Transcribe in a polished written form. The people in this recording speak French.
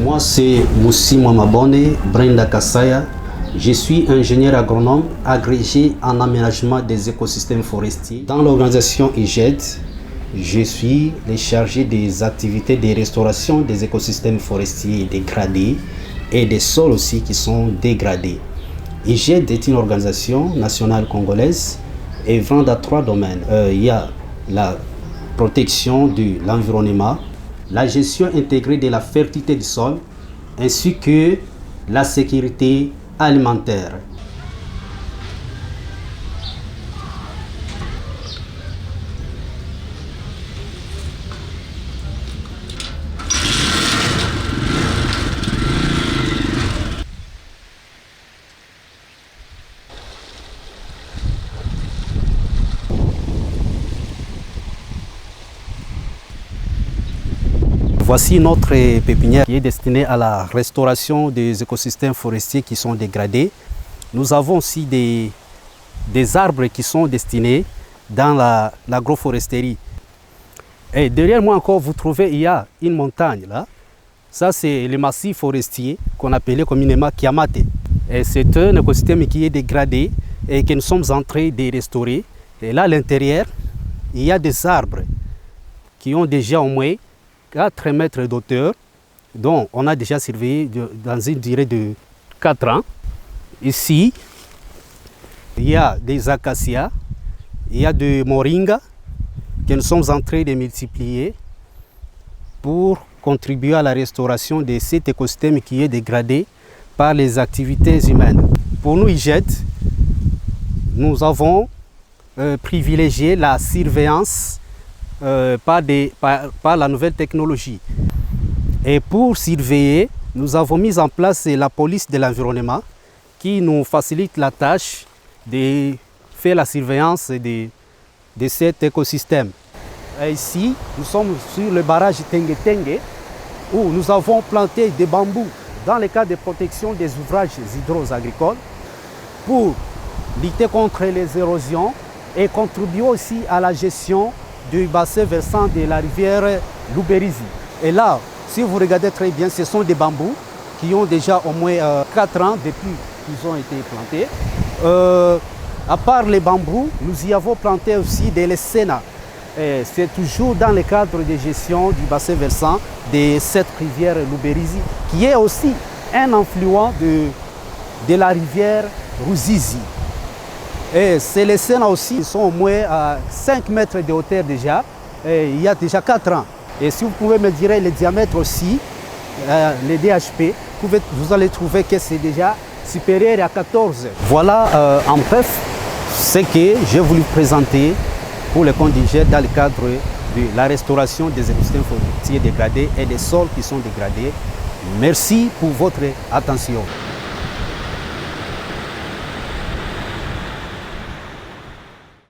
Moi, c'est Moussi Mwamabone Brenda Kassaya. Je suis ingénieur agronome agrégé en aménagement des écosystèmes forestiers. Dans l'organisation IGED, je suis le chargé des activités de restauration des écosystèmes forestiers dégradés et des sols aussi qui sont dégradés. IGED est une organisation nationale congolaise œuvrant dans 3 domaines. Il y a la protection de l'environnement, la gestion intégrée de la fertilité du sol, ainsi que la sécurité alimentaire. Voici notre pépinière qui est destinée à la restauration des écosystèmes forestiers qui sont dégradés. Nous avons aussi des arbres qui sont destinés dans l'agroforesterie. Et derrière moi encore, vous trouvez, il y a une montagne là. Ça, c'est le massif forestier qu'on appelait communément Kiamate. Et c'est un écosystème qui est dégradé et que nous sommes en train de restaurer. Et là, à l'intérieur, il y a des arbres qui ont déjà au moins 4 mètres d'auteur, dont on a déjà surveillé dans une durée de 4 ans. Ici, il y a des acacias, il y a des moringas que nous sommes en train de multiplier pour contribuer à la restauration de cet écosystème qui est dégradé par les activités humaines. Pour nous, IGED, nous avons privilégié la surveillance par la nouvelle technologie. Et pour surveiller, nous avons mis en place la police de l'environnement qui nous facilite la tâche de faire la surveillance de cet écosystème. Et ici, nous sommes sur le barrage Tengue Tengue où nous avons planté des bambous dans le cadre de protection des ouvrages hydro-agricoles pour lutter contre les érosions et contribuer aussi à la gestion du bassin versant de la rivière Luberizi. Et là, si vous regardez très bien, ce sont des bambous qui ont déjà au moins 4 ans depuis qu'ils ont été plantés. À part les bambous, nous y avons planté aussi des lessenas. C'est toujours dans le cadre de gestion du bassin versant de cette rivière Luberizi, qui est aussi un affluent de la rivière Ruzizi. Et ces lessenas aussi sont au moins à 5 mètres de hauteur déjà, et il y a déjà 4 ans. Et si vous pouvez me dire le diamètre aussi, le DHP, vous allez trouver que c'est déjà supérieur à 14. Voilà en bref ce que j'ai voulu présenter pour le compte d'IGED dans le cadre de la restauration des écosystèmes forestiers dégradés et des sols qui sont dégradés. Merci pour votre attention.